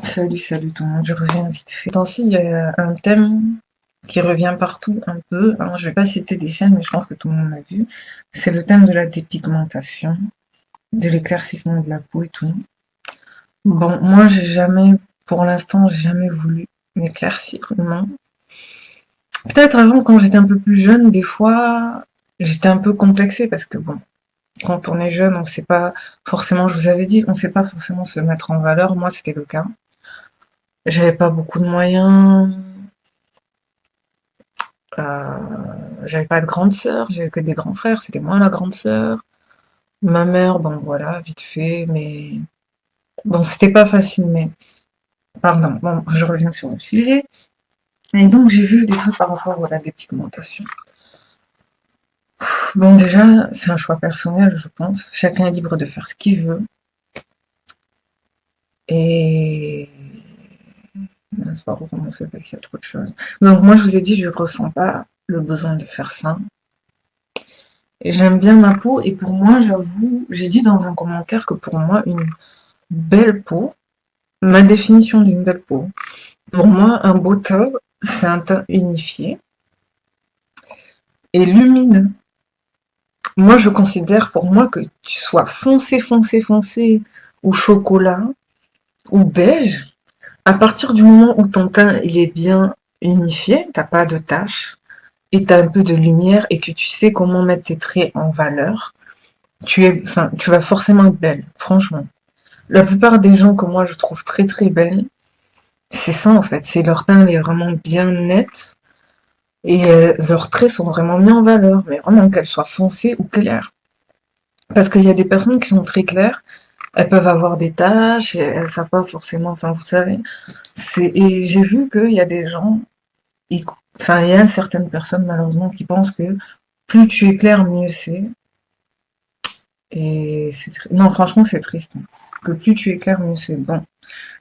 Salut tout le monde, je reviens vite fait. Dans-ci, il y a un thème qui revient partout un peu, hein. Je vais pas citer des chaînes, mais je pense que tout le monde l'a vu. C'est le thème de la dépigmentation, de l'éclaircissement de la peau et tout. Bon, moi, pour l'instant, j'ai jamais voulu m'éclaircir, non. Peut-être avant, quand j'étais un peu plus jeune, des fois, j'étais un peu complexée parce que bon, quand on est jeune, on sait pas forcément, je vous avais dit, on sait pas forcément se mettre en valeur. Moi, c'était le cas. J'avais pas beaucoup de moyens. Euh, J'avais pas de grande sœur, j'avais que des grands frères, c'était moi la grande sœur. Ma mère, bon voilà, vite fait, mais bon, c'était pas facile, mais pardon, bon, je reviens sur le sujet. Et donc j'ai vu des trucs par rapport à la dépigmentation. Bon, déjà, c'est un choix personnel, je pense. Chacun est libre de faire ce qu'il veut. Et c'est pas recommencer parce qu'il y a trop de choses. Donc moi, je vous ai dit, je ressens pas le besoin de faire ça. Et j'aime bien ma peau, et pour moi, j'avoue, j'ai dit dans un commentaire que pour moi, une belle peau, ma définition d'une belle peau, pour moi, un beau teint, c'est un teint unifié et lumineux. Moi, je considère pour moi que tu sois foncé ou chocolat ou beige, à partir du moment où ton teint il est bien unifié, t'as pas de taches et t'as un peu de lumière et que tu sais comment mettre tes traits en valeur, tu vas forcément être belle, franchement. La plupart des gens que moi je trouve très belles, c'est ça en fait, c'est leur teint est vraiment bien net et leurs traits sont vraiment mis en valeur, mais vraiment qu'elles soient foncées ou claires. Parce qu'il y a des personnes qui sont très claires, elles peuvent avoir des taches, et elles savent pas forcément, enfin vous savez. Et j'ai vu qu'il y a des gens, enfin il y a certaines personnes malheureusement qui pensent que plus tu es clair, mieux c'est. Et non franchement c'est triste. Que plus tu es clair, mieux c'est bon.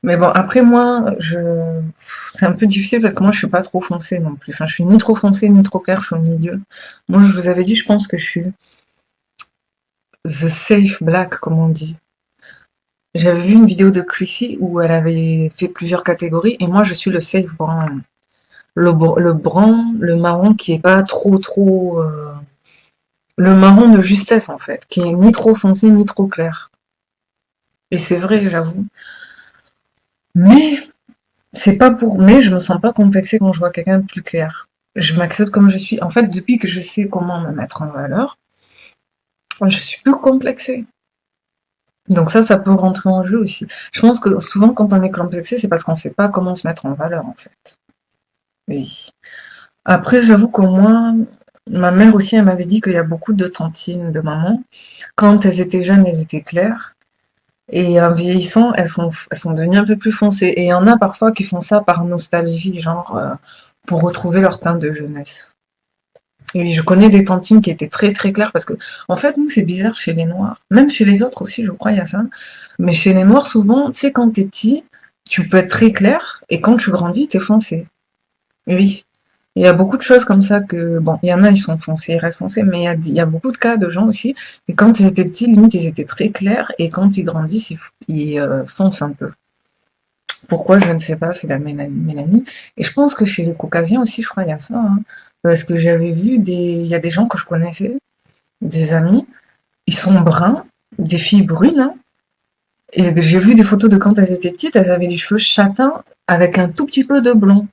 Mais bon, après moi, c'est un peu difficile parce que moi je suis pas trop foncée non plus. Enfin, je suis ni trop foncée ni trop claire, je suis au milieu. Moi, je vous avais dit, je pense que je suis the safe black, comme on dit. J'avais vu une vidéo de Chrissy où elle avait fait plusieurs catégories et moi je suis le safe brown. Le brun, le marron qui est pas trop, le marron de justesse en fait, qui est ni trop foncé ni trop clair. Et c'est vrai, j'avoue. Mais mais je me sens pas complexée quand je vois quelqu'un de plus clair. Je m'accepte comme je suis. En fait, depuis que je sais comment me mettre en valeur, je suis plus complexée. Donc ça peut rentrer en jeu aussi. Je pense que souvent, quand on est complexé, c'est parce qu'on sait pas comment se mettre en valeur, en fait. Oui. Après, j'avoue qu'au moins, ma mère aussi, elle m'avait dit qu'il y a beaucoup de tantines de maman. Quand elles étaient jeunes, elles étaient claires. Et en vieillissant, elles sont devenues un peu plus foncées. Et il y en a parfois qui font ça par nostalgie, genre pour retrouver leur teint de jeunesse. Et je connais des tantines qui étaient très claires parce que, en fait, nous, c'est bizarre chez les Noirs. Même chez les autres aussi, je crois, il y a ça. Mais chez les Noirs, souvent, tu sais, quand t'es petit, tu peux être très clair et quand tu grandis, t'es foncé. Oui. Il y a beaucoup de choses comme ça que, bon, il y en a, ils sont foncés, ils restent foncés, mais il y a beaucoup de cas de gens aussi, et quand ils étaient petits, limite, ils étaient très clairs, et quand ils grandissent, ils foncent un peu. Pourquoi, je ne sais pas, c'est la mélanie. Et je pense que chez les Caucasiens aussi, je crois, il y a ça, hein. Parce que j'avais vu il y a des gens que je connaissais, des amis, ils sont bruns, des filles brunes, hein, et j'ai vu des photos de quand elles étaient petites, elles avaient les cheveux châtains avec un tout petit peu de blond.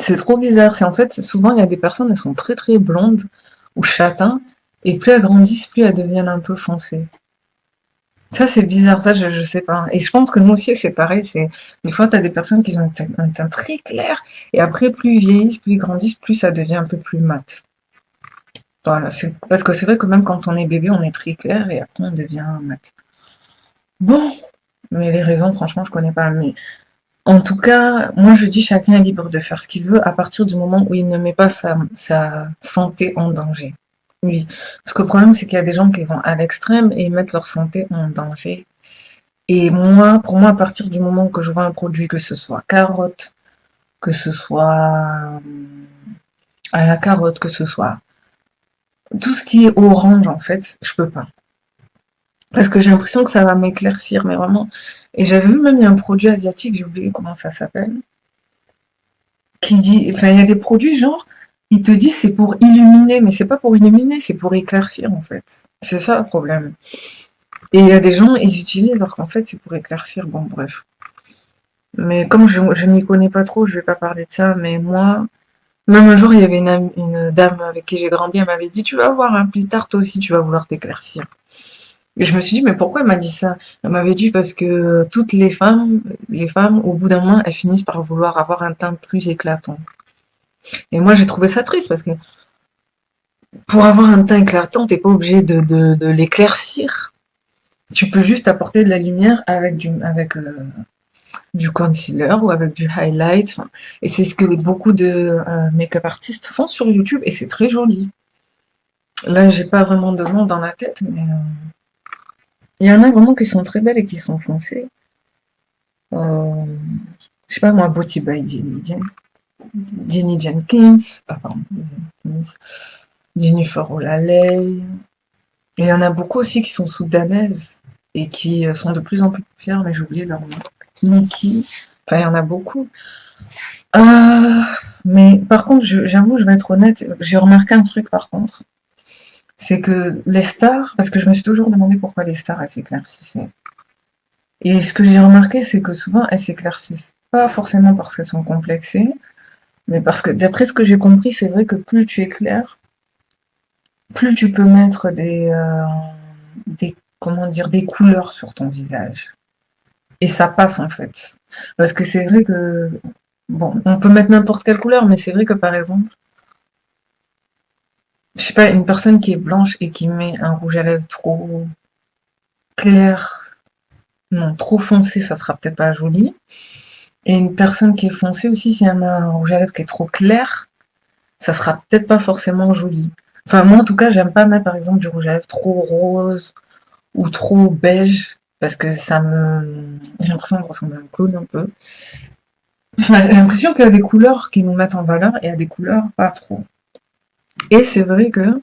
C'est trop bizarre. C'est en fait, souvent, il y a des personnes, elles sont très blondes ou châtains, et plus elles grandissent, plus elles deviennent un peu foncées. Ça, c'est bizarre, ça, je sais pas. Et je pense que nous aussi, c'est pareil. Des fois, tu as des personnes qui ont un teint très clair, et après, plus ils vieillissent, plus ils grandissent, plus ça devient un peu plus mat. Voilà, parce que c'est vrai que même quand on est bébé, on est très clair, et après, on devient mat. Bon, mais les raisons, franchement, je connais pas. Mais en tout cas, moi je dis chacun est libre de faire ce qu'il veut à partir du moment où il ne met pas sa santé en danger. Oui, parce que le problème c'est qu'il y a des gens qui vont à l'extrême et ils mettent leur santé en danger. Et moi, pour moi, à partir du moment que je vois un produit, que ce soit carotte, que ce soit à la carotte, que ce soit tout ce qui est orange en fait, je peux pas. Parce que j'ai l'impression que ça va m'éclaircir, mais vraiment. Et j'avais vu même, il y a un produit asiatique, j'ai oublié comment ça s'appelle, qui dit, enfin, il y a des produits genre, ils te disent c'est pour illuminer, mais c'est pas pour illuminer, c'est pour éclaircir en fait. C'est ça le problème. Et il y a des gens, ils utilisent alors qu'en fait c'est pour éclaircir. Bon, bref. Mais comme je m'y connais pas trop, je vais pas parler de ça. Mais moi, même un jour, il y avait une dame avec qui j'ai grandi, elle m'avait dit, tu vas voir, hein, plus tard, toi aussi, tu vas vouloir t'éclaircir. Et je me suis dit, mais pourquoi elle m'a dit ça? Elle m'avait dit parce que toutes les femmes, au bout d'un moment, elles finissent par vouloir avoir un teint plus éclatant. Et moi, j'ai trouvé ça triste parce que pour avoir un teint éclatant, t'es pas obligé de l'éclaircir. Tu peux juste apporter de la lumière avec du concealer ou avec du highlight. Enfin, et c'est ce que beaucoup de make-up artistes font sur YouTube et c'est très joli. Là, j'ai pas vraiment de nom dans la tête, mais il y en a vraiment qui sont très belles et qui sont foncées. Euh, je sais pas moi, Beauty by Jenny Jenkins, ah pardon, Jennifer Olaley. Et il y en a beaucoup aussi qui sont soudanaises et qui sont de plus en plus populaires, mais j'ai oublié leur nom. Nikki, enfin il y en a beaucoup. Euh, mais par contre, j'avoue, je vais être honnête, j'ai remarqué un truc par contre, c'est que les stars, parce que je me suis toujours demandé pourquoi les stars elles s'éclaircissaient. Et ce que j'ai remarqué, c'est que souvent elles s'éclaircissent pas forcément parce qu'elles sont complexées, mais parce que d'après ce que j'ai compris, c'est vrai que plus tu éclaires, plus tu peux mettre comment dire, des couleurs sur ton visage. Et ça passe en fait. Parce que c'est vrai que, bon, on peut mettre n'importe quelle couleur, mais c'est vrai que par exemple, je sais pas, une personne qui est blanche et qui met un rouge à lèvres trop clair, non, trop foncé, ça sera peut-être pas joli. Et une personne qui est foncée aussi, si elle a un rouge à lèvres qui est trop clair, ça sera peut-être pas forcément joli. Enfin, moi en tout cas, j'aime pas mettre par exemple du rouge à lèvres trop rose ou trop beige, parce que ça me. J'ai l'impression de ressembler à un clown un peu. Enfin, j'ai l'impression qu'il y a des couleurs qui nous mettent en valeur et il y a des couleurs pas trop. Et c'est vrai que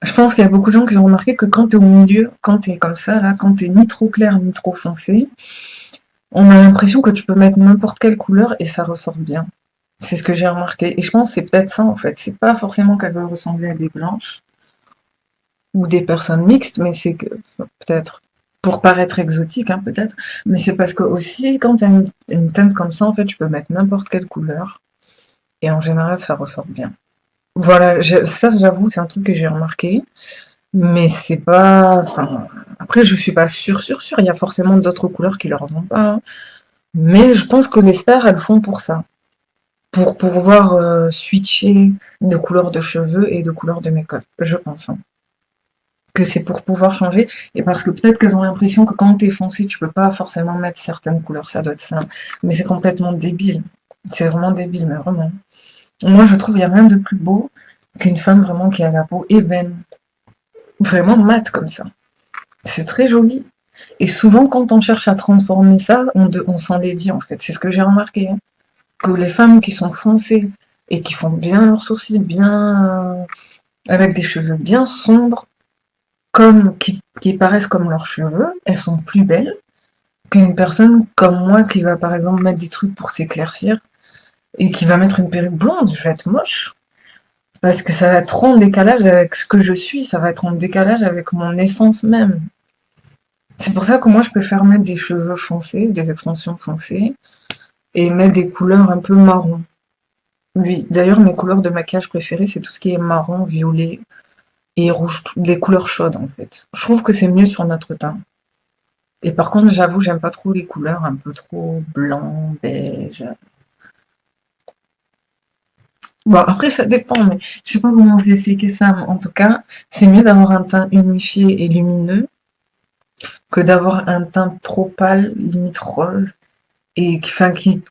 je pense qu'il y a beaucoup de gens qui ont remarqué que quand t'es au milieu, quand t'es comme ça, là, quand t'es ni trop clair ni trop foncé, on a l'impression que tu peux mettre n'importe quelle couleur et ça ressort bien. C'est ce que j'ai remarqué. Et je pense que c'est peut-être ça en fait. C'est pas forcément qu'elle veut ressembler à des blanches ou des personnes mixtes, mais c'est que peut-être pour paraître exotique, hein, peut-être. Mais c'est parce que aussi, quand tu as une teinte comme ça, en fait, tu peux mettre n'importe quelle couleur et en général, ça ressort bien. Voilà, ça, j'avoue, c'est un truc que j'ai remarqué, mais c'est pas. Enfin, après, je suis pas sûre. Il y a forcément d'autres couleurs qui leur vont pas, hein. Mais je pense que les stars, elles font pour ça, pour pouvoir switcher de couleur de cheveux et de couleur de make-up, je pense, hein. Que c'est pour pouvoir changer, et parce que peut-être qu'elles ont l'impression que quand t'es foncé, tu peux pas forcément mettre certaines couleurs, ça doit être ça. Mais c'est complètement débile. C'est vraiment débile, mais vraiment. Moi, je trouve qu'il n'y a rien de plus beau qu'une femme vraiment qui a la peau ébène, vraiment mate comme ça. C'est très joli. Et souvent, quand on cherche à transformer ça, on s'en dédie en fait. C'est ce que j'ai remarqué, hein. Que les femmes qui sont foncées et qui font bien leurs sourcils, bien avec des cheveux bien sombres, qui paraissent comme leurs cheveux, elles sont plus belles qu'une personne comme moi qui va par exemple mettre des trucs pour s'éclaircir et qui va mettre une perruque blonde. Je vais être moche. Parce que ça va être trop en décalage avec ce que je suis, ça va être en décalage avec mon essence même. C'est pour ça que moi je préfère mettre des cheveux foncés, des extensions foncées, et mettre des couleurs un peu marron. Oui, d'ailleurs mes couleurs de maquillage préférées c'est tout ce qui est marron, violet et rouge, des couleurs chaudes en fait. Je trouve que c'est mieux sur notre teint. Et par contre j'avoue j'aime pas trop les couleurs un peu trop blanc, beige. Bon après ça dépend, mais je sais pas comment vous expliquer ça, mais en tout cas c'est mieux d'avoir un teint unifié et lumineux que d'avoir un teint trop pâle, limite rose, et enfin, qui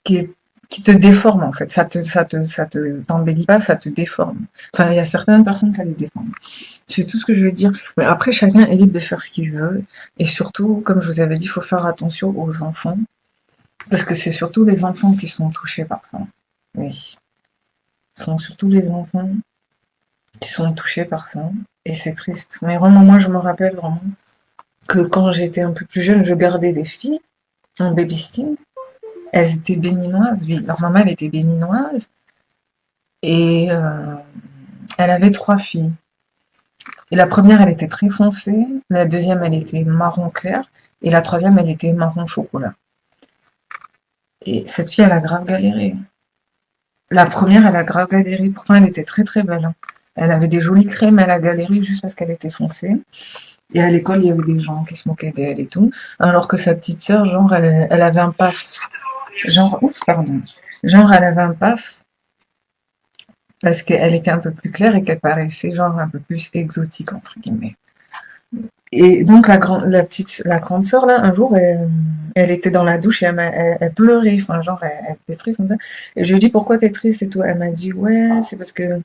te déforme en fait. Ça te t'embellit pas, ça te déforme. Enfin, il y a certaines personnes, ça les déforme. C'est tout ce que je veux dire. Mais après, chacun est libre de faire ce qu'il veut. Et surtout, comme je vous avais dit, il faut faire attention aux enfants. Parce que c'est surtout les enfants qui sont touchés par ça. Oui. Ce sont surtout les enfants qui sont touchés par ça. Et c'est triste. Mais vraiment, moi, je me rappelle vraiment que quand j'étais un peu plus jeune, je gardais des filles en babysitting. Elles étaient béninoises, oui. Leur maman, elle était béninoise. Et elle avait 3 filles. Et la première, elle était très foncée. La deuxième, elle était marron clair. Et la troisième, elle était marron chocolat. Et cette fille, elle a grave galéré. La première, elle a grave galéré. Pourtant, elle était très très belle, hein. Elle avait des jolies crèmes, elle a galéré juste parce qu'elle était foncée. Et à l'école, il y avait des gens qui se moquaient d'elle et tout. Alors que sa petite sœur, genre, elle avait un pass. Genre, ouf, pardon. Genre, elle avait un pass parce qu'elle était un peu plus claire et qu'elle paraissait genre un peu plus exotique, entre guillemets. Et donc la grande sœur là, un jour, elle était dans la douche et elle pleurait, enfin genre elle était triste comme ça. Et je lui ai dit pourquoi t'es triste et tout. Elle m'a dit ouais, c'est parce que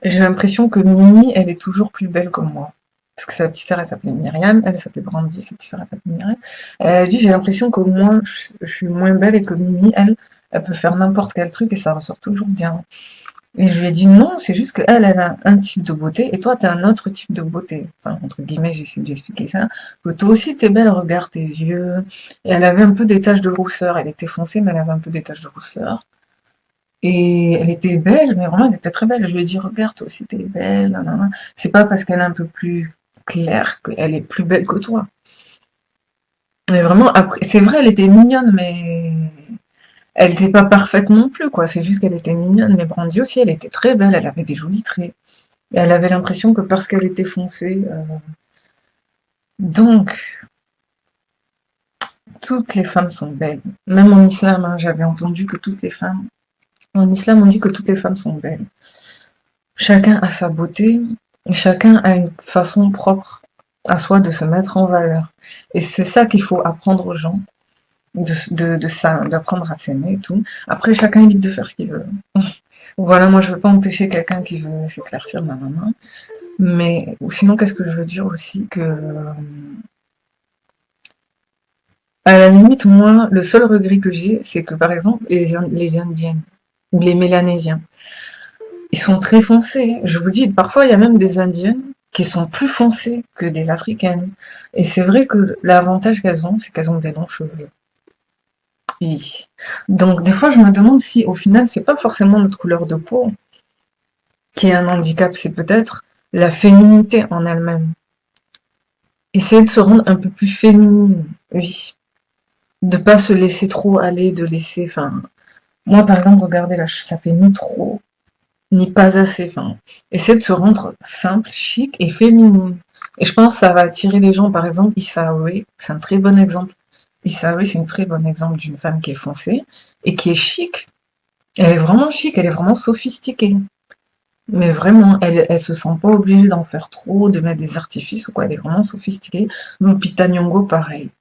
j'ai l'impression que Mimi, elle est toujours plus belle que moi. Parce que sa petite sœur, elle s'appelait Myriam, elle s'appelait Brandy, sa petite sœur, elle s'appelait Myriam. Elle a dit j'ai l'impression que moi, je suis moins belle et que Mimi, elle peut faire n'importe quel truc et ça ressort toujours bien. Et je lui ai dit non, c'est juste qu'elle, elle a un type de beauté et toi, tu as un autre type de beauté. Enfin, entre guillemets, j'essaie de lui expliquer ça. Que toi aussi, t'es belle, regarde tes yeux. Et elle avait un peu des taches de rousseur. Elle était foncée, mais elle avait un peu des taches de rousseur. Et elle était belle, mais vraiment, elle était très belle. Je lui ai dit, regarde, toi aussi, t'es belle. Nanana. C'est pas parce qu'elle est un peu plus claire qu'elle est plus belle que toi. Mais vraiment, après, c'est vrai, elle était mignonne, mais elle était pas parfaite non plus, quoi. C'est juste qu'elle était mignonne. Mais Brandy aussi, elle était très belle. Elle avait des jolis traits. Et elle avait l'impression que parce qu'elle était foncée. Donc, toutes les femmes sont belles. Même en islam, hein, j'avais entendu que toutes les femmes. En islam, on dit que toutes les femmes sont belles. Chacun a sa beauté. Et chacun a une façon propre à soi de se mettre en valeur. Et c'est ça qu'il faut apprendre aux gens. D'apprendre à s'aimer et tout. Après, chacun est libre de faire ce qu'il veut. Voilà, moi, je veux pas empêcher quelqu'un qui veut s'éclaircir ma maman. Mais sinon, qu'est-ce que je veux dire aussi que à la limite, moi, le seul regret que j'ai, c'est que par exemple, les Indiennes ou les Mélanésiens, ils sont très foncés. Je vous dis, parfois, il y a même des Indiennes qui sont plus foncées que des Africaines. Et c'est vrai que l'avantage qu'elles ont, c'est qu'elles ont des longs cheveux. Oui. Donc, des fois, je me demande si, au final, c'est pas forcément notre couleur de peau qui est un handicap, c'est peut-être la féminité en elle-même. Essayer de se rendre un peu plus féminine, oui. De pas se laisser trop aller, de laisser, enfin, moi par exemple, regardez là, ça fait ni trop, ni pas assez, enfin, essayer de se rendre simple, chic et féminine. Et je pense que ça va attirer les gens, par exemple, Issa Rae, c'est un très bon exemple. Issa Rae, c'est un très bon exemple d'une femme qui est foncée et qui est chic. Elle est vraiment chic, elle est vraiment sophistiquée. Mais vraiment, elle se sent pas obligée d'en faire trop, de mettre des artifices ou quoi, elle est vraiment sophistiquée. Lupita Nyong'o, pareil.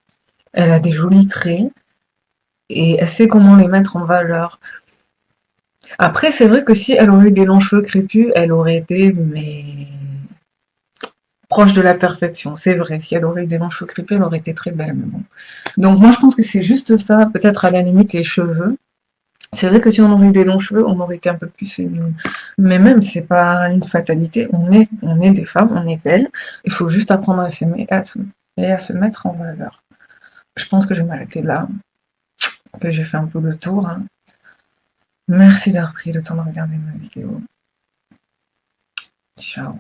Elle a des jolis traits et elle sait comment les mettre en valeur. Après, c'est vrai que si elle aurait eu des longs cheveux crépus, elle aurait été, mais proche de la perfection. C'est vrai, si elle aurait eu des longs cheveux crépus, elle aurait été très belle, mais bon. Donc moi, je pense que c'est juste ça, peut-être à la limite les cheveux. C'est vrai que si on aurait eu des longs cheveux, on aurait été un peu plus féminine. Mais même, c'est pas une fatalité. On est des femmes, on est belles. Il faut juste apprendre à s'aimer et à se mettre en valeur. Je pense que je vais m'arrêter là, que j'ai fait un peu le tour, hein. Merci d'avoir pris le temps de regarder ma vidéo. Ciao.